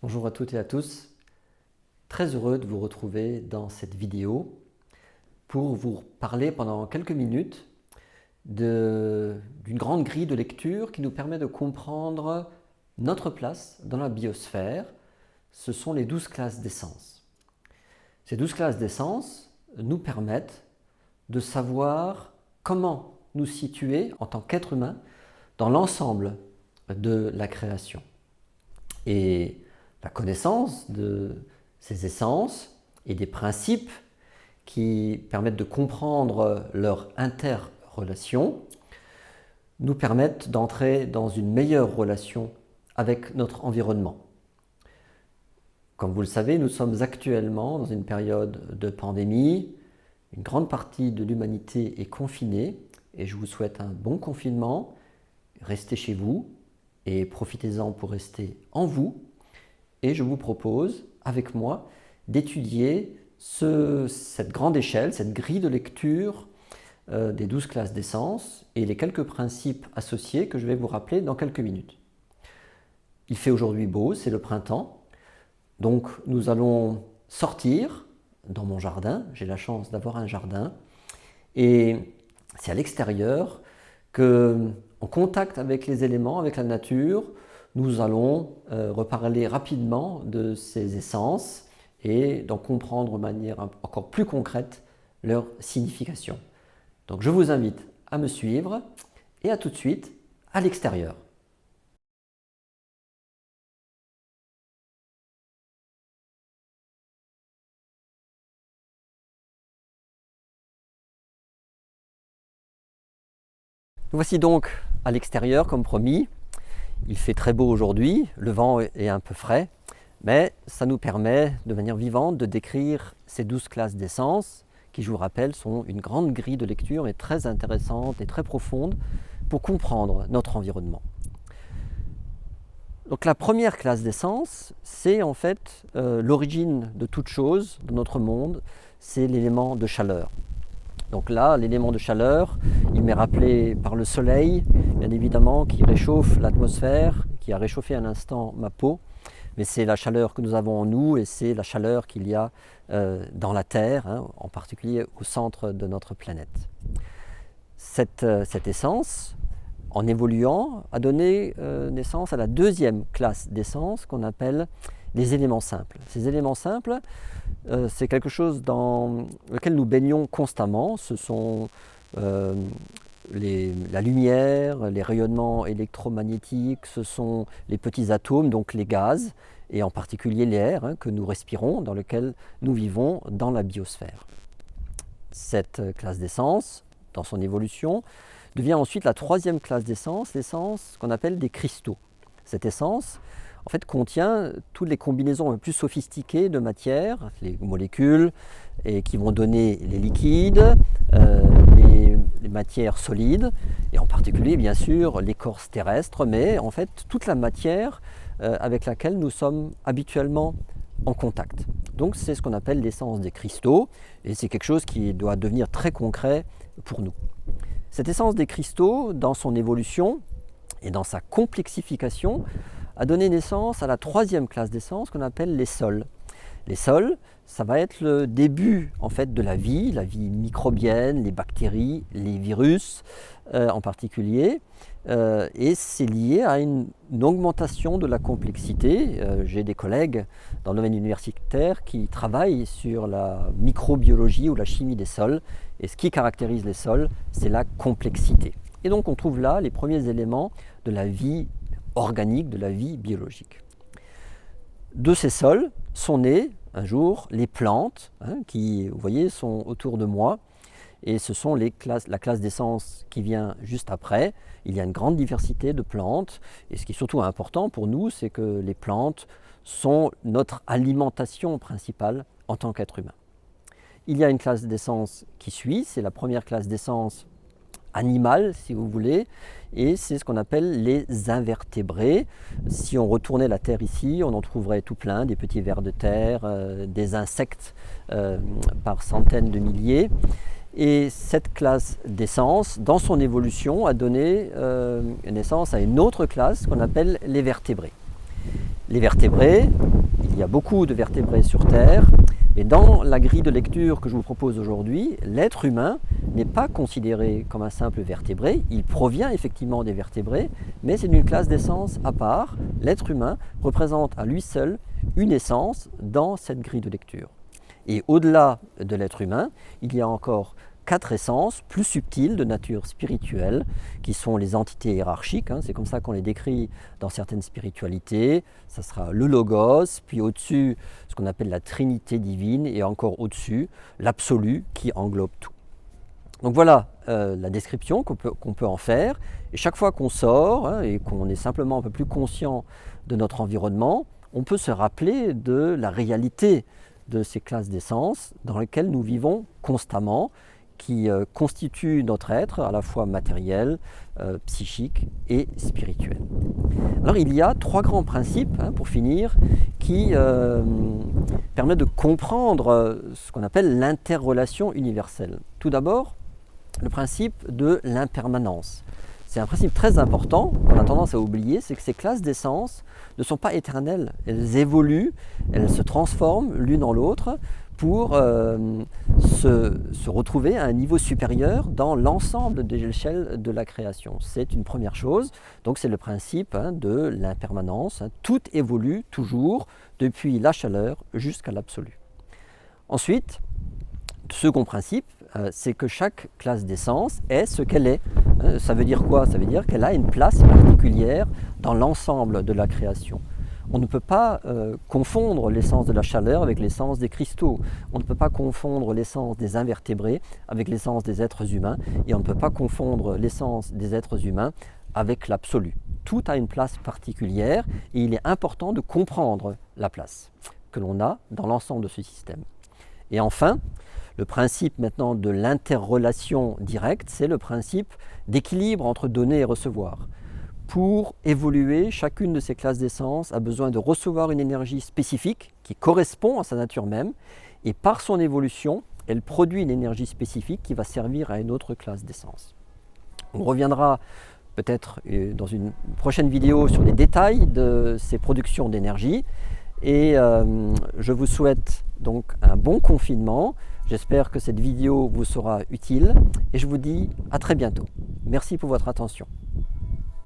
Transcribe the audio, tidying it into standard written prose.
Bonjour à toutes et à tous, très heureux de vous retrouver dans cette vidéo pour vous parler pendant quelques minutes d'une grande grille de lecture qui nous permet de comprendre notre place dans la biosphère. Ce sont les 12 classes d'essence. Ces 12 classes d'essence nous permettent de savoir comment nous situer en tant qu'être humain dans l'ensemble de la création. Et la connaissance de ces essences et des principes qui permettent de comprendre leur interrelation nous permettent d'entrer dans une meilleure relation avec notre environnement. Comme vous le savez, nous sommes actuellement dans une période de pandémie. Une grande partie de l'humanité est confinée et je vous souhaite un bon confinement. Restez chez vous et profitez-en pour rester en vous. Et je vous propose, avec moi, d'étudier cette grande échelle, cette grille de lecture des 12 classes d'essence et les quelques principes associés que je vais vous rappeler dans quelques minutes. Il fait aujourd'hui beau, c'est le printemps, donc nous allons sortir dans mon jardin. J'ai la chance d'avoir un jardin et c'est à l'extérieur que, en contact avec les éléments, avec la nature, nous allons reparler rapidement de ces essences et d'en comprendre de manière encore plus concrète leur signification. Donc je vous invite à me suivre et à tout de suite à l'extérieur. Voici donc à l'extérieur comme promis. Il fait très beau aujourd'hui, le vent est un peu frais, mais ça nous permet de manière vivante de décrire ces 12 classes d'essence qui, je vous rappelle, sont une grande grille de lecture et très intéressante et très profonde pour comprendre notre environnement. Donc la première classe d'essence, c'est en fait l'origine de toute chose dans notre monde, c'est l'élément de chaleur. Donc là, l'élément de chaleur, il m'est rappelé par le soleil, bien évidemment, qui réchauffe l'atmosphère, qui a réchauffé un instant ma peau, mais c'est la chaleur que nous avons en nous et c'est la chaleur qu'il y a dans la Terre, en particulier au centre de notre planète. Cette essence, en évoluant, a donné naissance à la deuxième classe d'essence qu'on appelle les éléments simples. Ces éléments simples, c'est quelque chose dans lequel nous baignons constamment. Ce sont la lumière, les rayonnements électromagnétiques, ce sont les petits atomes, donc les gaz, et en particulier l'air que nous respirons, dans lequel nous vivons dans la biosphère. Cette classe d'essence, dans son évolution, devient ensuite la troisième classe d'essence, l'essence qu'on appelle des cristaux. Cette essence, en fait, contient toutes les combinaisons les plus sophistiquées de matière, les molécules, et qui vont donner les liquides, les matières solides, et en particulier, bien sûr, l'écorce terrestre, mais en fait, toute la matière avec laquelle nous sommes habituellement en contact. Donc, c'est ce qu'on appelle l'essence des cristaux, et c'est quelque chose qui doit devenir très concret pour nous. Cette essence des cristaux, dans son évolution et dans sa complexification, a donné naissance à la troisième classe d'essence qu'on appelle les sols. Les sols, ça va être le début en fait de la vie microbienne, les bactéries, les virus en particulier, et c'est lié à une augmentation de la complexité. J'ai des collègues dans le domaine universitaire qui travaillent sur la microbiologie ou la chimie des sols, et ce qui caractérise les sols, c'est la complexité. Et donc on trouve là les premiers éléments de la vie organique, de la vie biologique. De ces sols sont nées un jour les plantes qui, vous voyez, sont autour de moi, et ce sont la classe d'essence qui vient juste après. Il y a une grande diversité de plantes, et ce qui est surtout important pour nous, c'est que les plantes sont notre alimentation principale en tant qu'être humain. Il y a une classe d'essence qui suit, c'est la première classe d'essence animale, si vous voulez, et c'est ce qu'on appelle les invertébrés. Si on retournait la Terre ici, on en trouverait tout plein, des petits vers de terre, des insectes par centaines de milliers. Et cette classe d'essence, dans son évolution, a donné naissance à une autre classe qu'on appelle les vertébrés. les vertébrés. Il y a beaucoup de vertébrés sur Terre, mais dans la grille de lecture que je vous propose aujourd'hui, l'être humain n'est pas considéré comme un simple vertébré. Il provient effectivement des vertébrés, mais c'est une classe d'essence à part. L'être humain représente à lui seul une essence dans cette grille de lecture. Et au-delà de l'être humain, il y a encore 4 essences plus subtiles de nature spirituelle, qui sont les entités hiérarchiques, c'est comme ça qu'on les décrit dans certaines spiritualités. Ça sera le logos, puis au-dessus ce qu'on appelle la trinité divine, et encore au-dessus l'absolu qui englobe tout. Donc voilà la description qu'on peut en faire. Et chaque fois qu'on sort et qu'on est simplement un peu plus conscient de notre environnement, on peut se rappeler de la réalité de ces classes d'essence dans lesquelles nous vivons constamment, qui constituent notre être à la fois matériel, psychique et spirituel. Alors il y a 3 grands principes, pour finir, qui permettent de comprendre ce qu'on appelle l'interrelation universelle. Tout d'abord, le principe de l'impermanence. C'est un principe très important qu'on a tendance à oublier, c'est que ces classes d'essence ne sont pas éternelles. Elles évoluent, elles se transforment l'une en l'autre pour se retrouver à un niveau supérieur dans l'ensemble des échelles de la création. C'est une première chose, donc c'est le principe de l'impermanence. Tout évolue toujours, depuis la chaleur jusqu'à l'absolu. Ensuite, second principe, c'est que chaque classe d'essence est ce qu'elle est. Ça veut dire quoi? Ça veut dire qu'elle a une place particulière dans l'ensemble de la création. On ne peut pas confondre l'essence de la chaleur avec l'essence des cristaux. On ne peut pas confondre l'essence des invertébrés avec l'essence des êtres humains. Et on ne peut pas confondre l'essence des êtres humains avec l'absolu. Tout a une place particulière et il est important de comprendre la place que l'on a dans l'ensemble de ce système. Et enfin, le principe maintenant de l'interrelation directe, c'est le principe d'équilibre entre donner et recevoir. Pour évoluer, chacune de ces classes d'essence a besoin de recevoir une énergie spécifique qui correspond à sa nature même, et par son évolution, elle produit une énergie spécifique qui va servir à une autre classe d'essence. On reviendra peut-être dans une prochaine vidéo sur les détails de ces productions d'énergie, et je vous souhaite donc un bon confinement. J'espère que cette vidéo vous sera utile, et je vous dis à très bientôt. Merci pour votre attention.